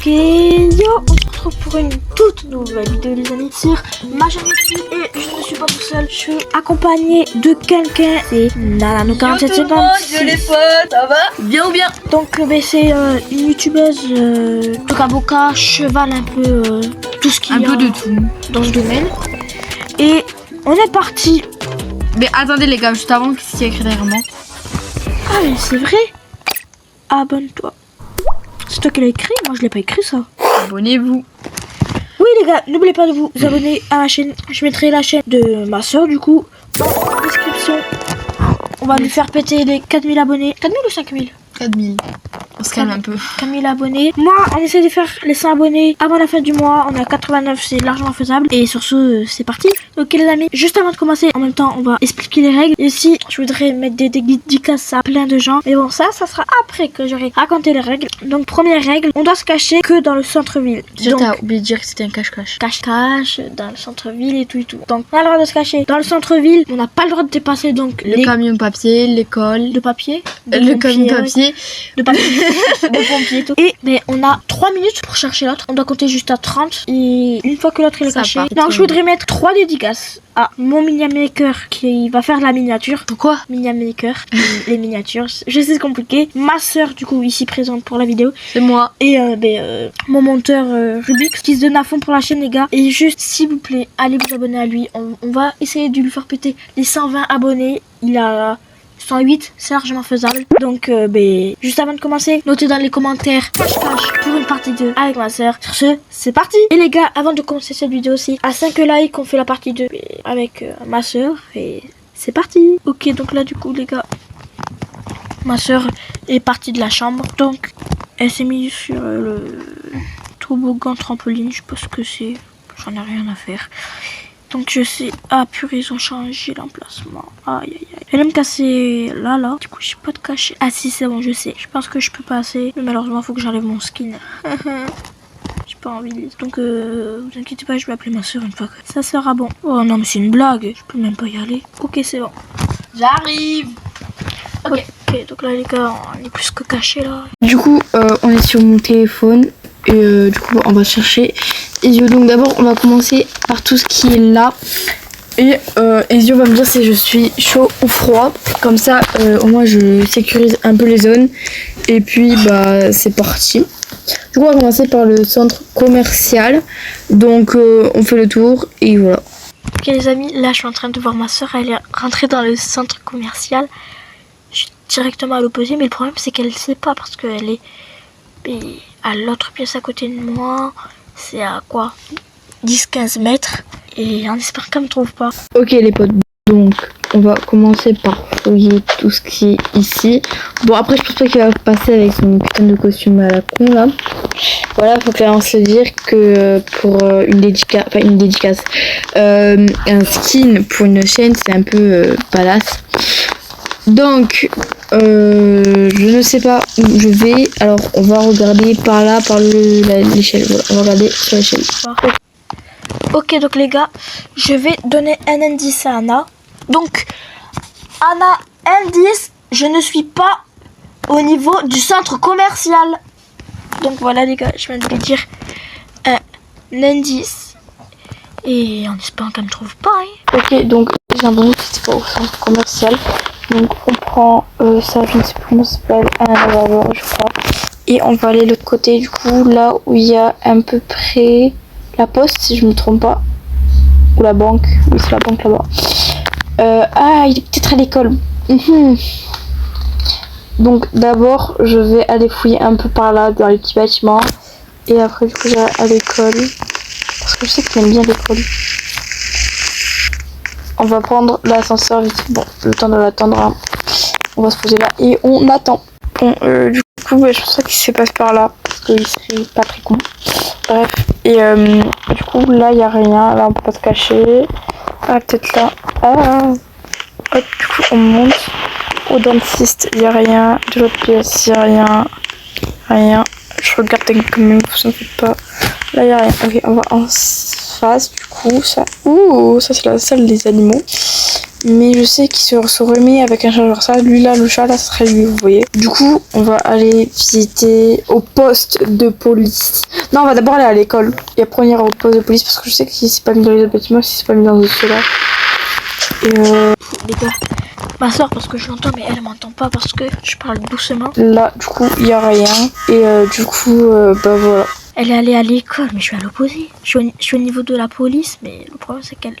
Ok, yo, on se retrouve pour une toute nouvelle vidéo les amis sur ma chaîne ici et je ne suis pas tout seul, je suis accompagné de quelqu'un, c'est Nana 4756. Yo les potes, ça va? Bien ou bien? Donc c'est une youtubeuse, donc avocat, cheval un peu, tout ce qui Un est peu de tout dans ce domaine. Et on est parti. Mais attendez les gars, juste avant, qu'est-ce qu'il y a écrit derrière moi? Ah mais c'est vrai. Abonne-toi. C'est toi qui l'as écrit, moi je l'ai pas écrit ça. Abonnez-vous. Oui les gars, n'oubliez pas de vous abonner à la chaîne. Je mettrai la chaîne de ma soeur du coup en description. On va lui faire péter les 4000 abonnés. 4000 ou 5000? 4000. On se calme un peu. 4000 abonnés. Moi, on essaie de faire les 100 abonnés avant la fin du mois. On est à 89, c'est largement faisable. Et sur ce, c'est parti. Ok les amis, juste avant de commencer, en même temps, on va expliquer les règles. Ici, je voudrais mettre des dédicaces à plein de gens. Mais bon, ça sera après que j'aurai raconté les règles. Donc, première règle, on doit se cacher que dans le centre-ville. Déjà, t'as oublié de dire que c'était un cache-cache. Cache-cache, dans le centre-ville et tout et tout. Donc, on a le droit de se cacher dans le centre-ville. On n'a pas le droit de dépasser donc Le camion papier, l'école. de papier. Le camion papier. De papier. De pompiers et tout. Et mais on a 3 minutes pour chercher l'autre. On doit compter juste à 30. Et une fois que l'autre il est Ça caché. part. Donc je voudrais mettre 3 dédicaces à mon mini-maker qui va faire la miniature. Pourquoi? Mini-maker, les miniatures. Je sais c'est compliqué. Ma soeur du coup ici présente pour la vidéo. C'est moi. Et mon monteur Rubik qui se donne à fond pour la chaîne les gars. Et juste s'il vous plaît, allez vous abonner à lui. On va essayer de lui faire péter les 120 abonnés. Il a 108, c'est largement faisable. Donc, juste avant de commencer, notez dans les commentaires cache-cache pour une partie 2 avec ma soeur. Sur ce, c'est parti. Et les gars, avant de commencer cette vidéo aussi, à 5 likes, on fait la partie 2 avec ma soeur. Et c'est parti. Ok, donc là, du coup, les gars, ma soeur est partie de la chambre. Donc, elle s'est mise sur le toboggan trampoline. Je pense que c'est... J'en ai rien à faire. Donc je sais, ah purée, ils ont changé l'emplacement. Aïe aïe aïe. Elle me casser là. Du coup, je sais pas de cacher. Ah si, c'est bon, je sais. Je pense que je peux passer. Mais malheureusement, il faut que j'enlève mon skin. J'ai pas envie. Donc, vous inquiétez pas, je vais appeler ma soeur une fois que ça sera bon. Oh non, mais c'est une blague. Je peux même pas y aller. Ok, c'est bon. J'arrive. Ok, donc là, les gars, on est plus que cachés là. Du coup, on est sur mon téléphone. Et du coup, on va chercher Ezio. Donc d'abord, on va commencer par tout ce qui est là. Et Ezio va me dire si je suis chaud ou froid. Comme ça, au moins, je sécurise un peu les zones. Et puis, bah, c'est parti. Du coup, on va commencer par le centre commercial. Donc, on fait le tour et voilà. Ok les amis, là je suis en train de voir ma soeur, elle est rentrée dans le centre commercial. Je suis directement à l'opposé, mais le problème c'est qu'elle ne sait pas parce qu'elle est à l'autre pièce à côté de moi. C'est à quoi, 10-15 mètres. Et en espérant qu'elle me trouve pas. Ok les potes, donc on va commencer par fouiller tout ce qui est ici. Bon après je pense pas qu'il va passer avec son putain de costume à la con là. Voilà, faut clairement se dire que pour une dédicace, un skin pour une chaîne c'est un peu badass. Donc je ne sais pas où je vais. Alors on va regarder par là, par l'échelle. Voilà, on va regarder sur l'échelle. Ok donc les gars, je vais donner un indice à Anna. Donc Anna, indice, je ne suis pas au niveau du centre commercial. Donc voilà les gars, je viens de lui dire un indice. Et en espérant qu'elle me trouve pas. Hein. Ok, donc j'ai un bon c'est pas au centre commercial. Donc on prend ça, je ne sais plus comment ça s'appelle, un lavabo je crois. Et on va aller de l'autre côté du coup, là où il y a à peu près la poste si je me trompe pas. Ou la banque, oui c'est la banque là-bas. Ah, il est peut-être à l'école. Donc d'abord je vais aller fouiller un peu par là dans les petits bâtiments. Et après du coup j'irai à l'école. Parce que je sais qu'il aime bien l'école. On va prendre l'ascenseur vite. Bon, le temps de l'attendre. Hein. On va se poser là et on attend. Bon, du coup, je pense qu'il se passe par là. Parce qu'il serait pas très con. Bref. Et du coup, là, il n'y a rien. Là, on peut pas se cacher. Ah, peut-être là. Ah. Hop, du coup, on monte. Au dentiste, il n'y a rien. De l'autre pièce, il n'y a rien. Rien. Je regarde quand même, ça ne fait pas. Là, il n'y a rien. Ok, on va en face, du coup, ça. Ouh, ça, c'est la salle des animaux. Mais je sais qu'il se remet avec un chat genre ça. Lui, là, le chat, là, ce serait lui, vous voyez. Du coup, on va aller visiter au poste de police. Non, on va d'abord aller à l'école. Et après, on ira au poste de police parce que je sais que si c'est pas mis dans les autres bâtiments, si c'est pas mis dans ceux-là. Et Les gars, ma soeur, parce que je l'entends, mais elle m'entend pas parce que je parle doucement. là, du coup, il y a rien. Et du coup, bah voilà. Elle est allée à l'école, mais je suis à l'opposé. Je suis au niveau de la police, mais le problème c'est qu'elle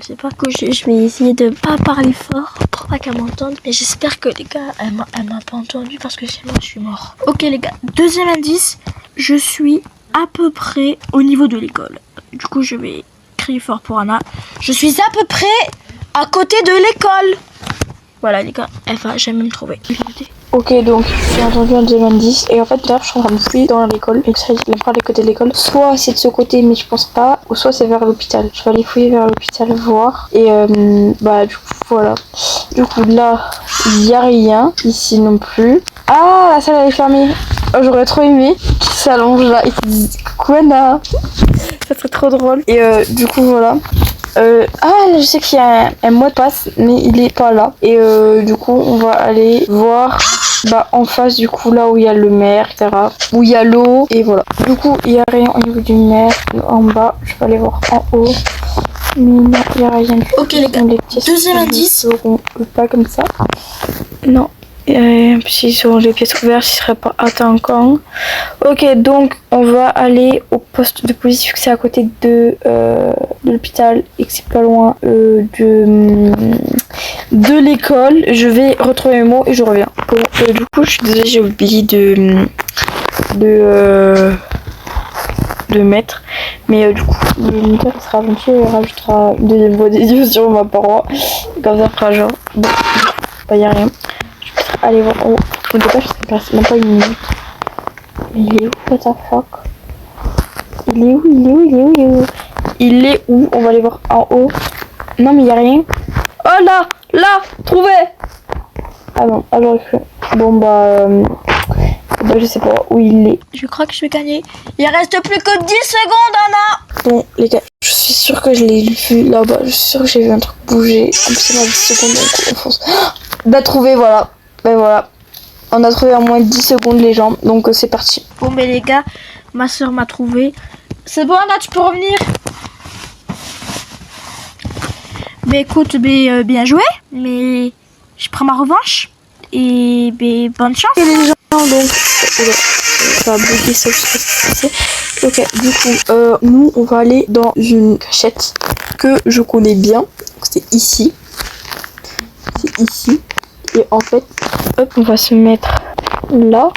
sait pas que je vais essayer de pas parler fort pour pas qu'elle m'entende. Mais j'espère que les gars, elle m'a pas entendu parce que sinon je suis mort. Ok les gars, deuxième indice, je suis à peu près au niveau de l'école. Du coup je vais crier fort pour Anna. Je suis à peu près à côté de l'école. Voilà les gars, elle va jamais me trouver. Ok, donc j'ai entendu un deuxième indice et en fait là je suis en train de fouiller dans l'école et ça il pas les côtés de l'école, soit c'est de ce côté mais je pense pas, ou soit c'est vers l'hôpital. Je vais aller fouiller vers l'hôpital voir et bah du coup voilà. Du coup là il y a rien ici non plus. Ah la salle elle est fermée. Oh, j'aurais trop aimé qu'il s'allonge là et qu'il dise coucou Anna. Ça serait trop drôle. Et du coup voilà. Là, je sais qu'il y a un mot de passe mais il est pas là et du coup on va aller voir en face du coup là où il y a le maire etc, où il y a l'eau et voilà. Du coup il y a rien au niveau du maire en bas, je vais aller voir en haut mais non il y a rien. Ok les gars, deuxième indice, pas comme ça, non. Si sur les pièces ouvertes, il serait pas atteint quand. Ok, donc on va aller au poste de police vu que c'est à côté de l'hôpital et que c'est pas loin de l'école. Je vais retrouver mes mots et je reviens. Bon, du coup, je suis désolée, j'ai oublié de mettre. Mais du coup, le moniteur sera gentil et rajoutera une deuxième voix des yeux sur ma parole. Comme ça, fera genre. Bon, bah, y a rien. Allez voir en haut. Je me dépêche parce qu'il reste même pas une minute. Il est où, what the fuck? Il est où? Il est où? On va aller voir en haut. Non mais il y a rien. Oh là! Là! Trouvé! Ah non, alors bon bah je sais pas où il est. je crois que je vais gagner. Il reste plus que 10 secondes Anna. Bon les gars, je suis sûre que je l'ai vu là-bas. Je suis sûre que j'ai vu un truc bouger. En plus c'est pas 10 secondes donc on fonce. Bah trouvé, voilà. Ben voilà, on a trouvé en moins de 10 secondes les gens, donc c'est parti. Bon mais les gars, ma soeur m'a trouvé. C'est bon Anna, tu peux revenir. Mais écoute, bien joué, mais je prends ma revanche. Et bonne chance. Et les gens, donc, ça va bugger ça, je sais pas ce que c'est. Ok, du coup, nous on va aller dans une cachette que je connais bien, c'est ici. C'est ici. Et en fait, hop, on va se mettre là.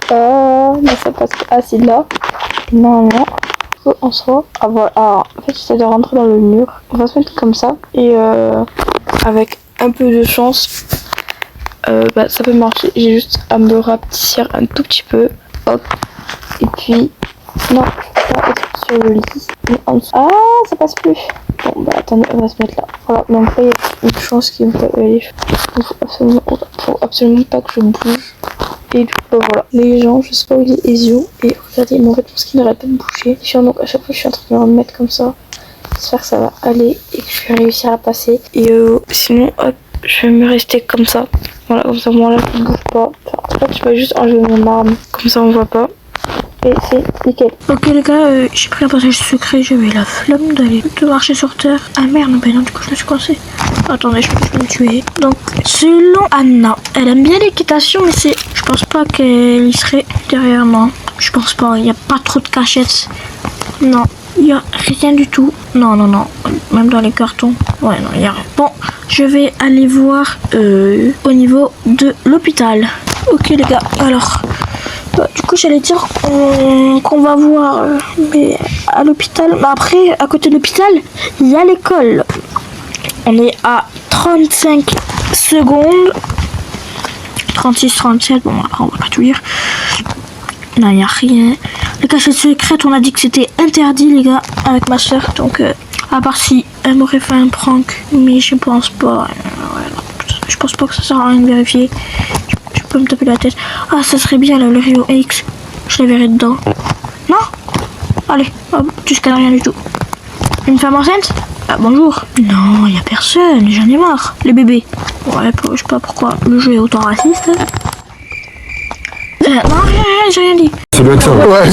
Non, ça passe pas. Ah, c'est là. Non. En soi. Ah, voilà. Alors, en fait, j'essaie de rentrer dans le mur. On va se mettre comme ça. Et avec un peu de chance, ça peut marcher. J'ai juste à me rapetisser un tout petit peu. Hop. Et puis, non, je peux pas être sur le lit. Mais en dessous. Ah, ça passe plus. Bon, bah attendez, on va se mettre là. Voilà, donc là, il y a une chance qui me fait aller. Il faut absolument pas que je bouge. Et du coup, bah, voilà. Les gens, je sais pas où il est Ezio. Et regardez, mais en fait, parce qu'il n'arrête pas de bouger. Donc à chaque fois, je suis en train de me remettre comme ça. J'espère que ça va aller et que je vais réussir à passer. Et sinon, hop, je vais me rester comme ça. Voilà, comme ça, moi là, je ne bouge pas. Enfin, en fait, je vais juste enlever mon arme. Comme ça, on voit pas. Et c'est nickel. Ok les gars, j'ai pris un passage secret, j'avais la flemme d'aller de marcher sur terre. Ah merde, non, du coup je me suis coincée. Attendez, je peux me tuer. Donc, selon Anna, elle aime bien l'équitation, mais je pense pas qu'elle y serait derrière moi. Je pense pas, il n'y a pas trop de cachettes. Non, il n'y a rien du tout. Non, même dans les cartons. Ouais, non, il n'y a rien. Bon, je vais aller voir au niveau de l'hôpital. Ok les gars, alors... du coup, j'allais dire qu'on va voir mais à l'hôpital. Mais après, à côté de l'hôpital, il y a l'école. On est à 35 secondes. 36, 37. Bon, après, on va pas tout lire. Non, il n'y a rien. Les cachettes secrètes, on a dit que c'était interdit, les gars, avec ma soeur. Donc, à part si elle m'aurait fait un prank. Mais je pense pas. Je pense pas que ça sert à rien de vérifier. Je peux me taper la tête. Ah, ça serait bien le Rio X. Je la verrai dedans. Non? Allez, hop, tu scannes rien du tout. Une femme enceinte? Ah, bonjour. Non, y a personne, j'en ai marre. Les bébés. Ouais, je sais pas pourquoi le jeu est autant raciste. Non, rien, j'ai rien dit. Ça doit être ça. Ouais.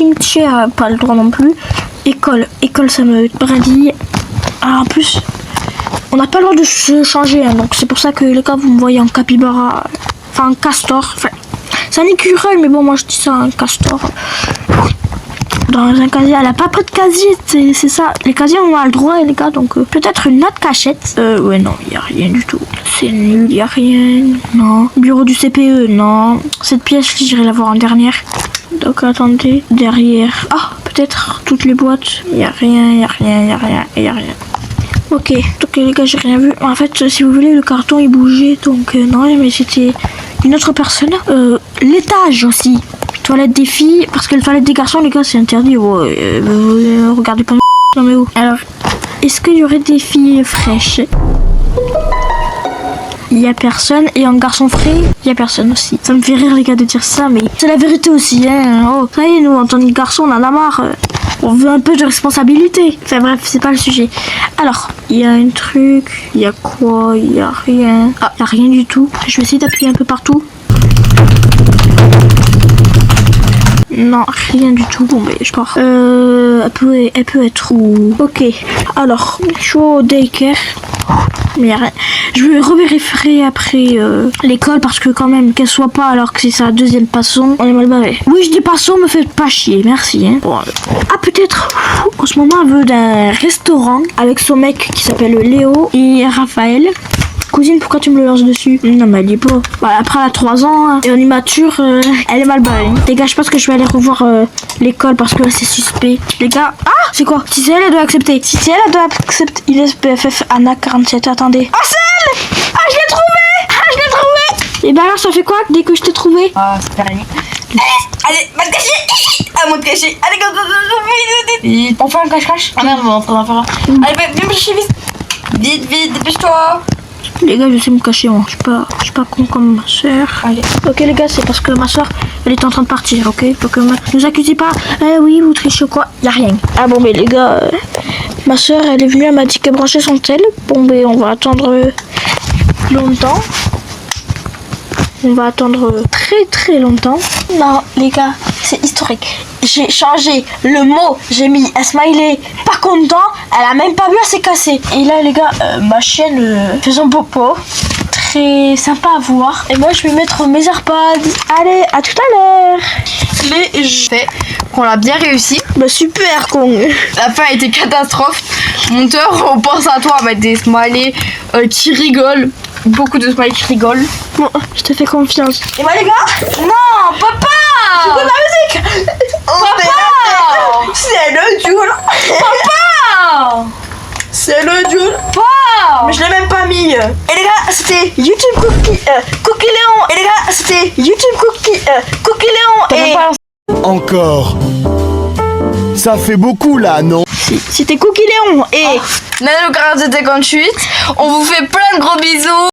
Cimetière, pas le droit non plus. École, ça me brindille. Ah, en plus, on n'a pas le droit de se changer, hein, donc c'est pour ça que les gars, vous me voyez en capybara, enfin en castor. Enfin, c'est un écureuil, mais bon, moi je dis ça un castor. Dans un casier, elle a pas pris de casier, c'est ça. Les casiers, on a le droit, les gars, donc peut-être une autre cachette. Ouais, non, il y a rien du tout. C'est nul, il y a rien. Non. Bureau du CPE, non. Cette pièce, j'irai la voir en dernière. Donc attendez, derrière. Ah, peut-être toutes les boîtes. Il y a rien, il y a rien, il y a rien, il y a rien. Ok, donc les gars, j'ai rien vu. En fait, si vous voulez, le carton il bougeait, donc non, mais c'était une autre personne. L'étage aussi. Toilette des filles, parce que le toilette des garçons, les gars, c'est interdit. Ouais, regardez pas non mais où. Alors, est-ce qu'il y aurait des filles fraîches? Il y a personne, et en garçon frais, il y a personne aussi. Ça me fait rire les gars de dire ça, mais c'est la vérité aussi, hein. Oh, ça y est, nous, en tant que garçon, on en a marre. On veut un peu de responsabilité. Enfin bref, c'est pas le sujet. Alors, il y a un truc, il y a quoi? Il y a rien. Ah, il y a rien du tout. Je vais essayer d'appuyer un peu partout. Non, rien du tout. Bon, mais je pars. Elle peut être où? Ok. Alors, je suis au daycare. Mais y a rien. Je vais revérifier après l'école parce que quand même qu'elle soit pas alors que c'est sa deuxième passon, on est mal barré. Oui, je dis passon, me faites pas chier, merci. Hein. Bon, ah peut-être. En ce moment, elle veut d'un restaurant avec son mec qui s'appelle Léo et Raphaël. Cousine, pourquoi tu me le lances dessus? Non, mais elle dit pas. Bah, après, elle a 3 ans hein, et on est mature, elle est mal barrée. Les gars, je pense que je vais aller revoir l'école parce que là, c'est suspect. Les gars, ah, c'est quoi? Si c'est elle, elle doit accepter. Si c'est elle, elle doit accepter. Il est BFF Anna 47. Attendez. Ah, c'est elle! Ah, je l'ai trouvé! Ah, je l'ai trouvé! Et bah, alors, ça fait quoi dès que je t'ai trouvé? Ah, c'est rien. Allez, va te cacher! À moi de cacher! Allez, vite! On fait un cache-cache? Ah merde, on va en faire un. Allez, viens me chercher vite! Vite, dépêche-toi! Les gars, je sais me cacher, moi. Je suis pas con comme ma soeur. Allez. Ok, les gars, c'est parce que ma soeur, elle est en train de partir, ok? Donc, ne vous accusez pas. Oui, vous trichez ou quoi? Y a rien. Ah bon, mais les gars, ma soeur, elle est venue, elle m'a dit qu'elle branchait son tel. Bon, mais on va attendre longtemps. On va attendre très longtemps. Non, les gars, c'est historique. J'ai changé le mot, j'ai mis un smiley pas content, elle a même pas vu, elle s'est cassée. Et là, les gars, ma chienne fait son popo. Très sympa à voir. Et moi, je vais mettre mes AirPods. Allez, à tout à l'heure. Mais je sais qu'on l'a bien réussi. Bah, super, con. La fin a été catastrophe. Monteur, on pense à toi à mettre des smileys qui rigolent. Beaucoup de smileys qui rigolent. Bon, je te fais confiance. Et moi, les gars? Non, papa! C'est quoi la musique? Papa! C'est le Joule. Papa! C'est le Joule. Papa! Mais je l'ai même pas mis. Et les gars, c'était YouTube Cookie, Cookie Léon. Et les gars, c'était YouTube Cookie, Cookie Léon. Et Encore. Ça fait beaucoup là, non? c'était Cookie Léon. Et Nano 4758, on vous fait plein de gros bisous.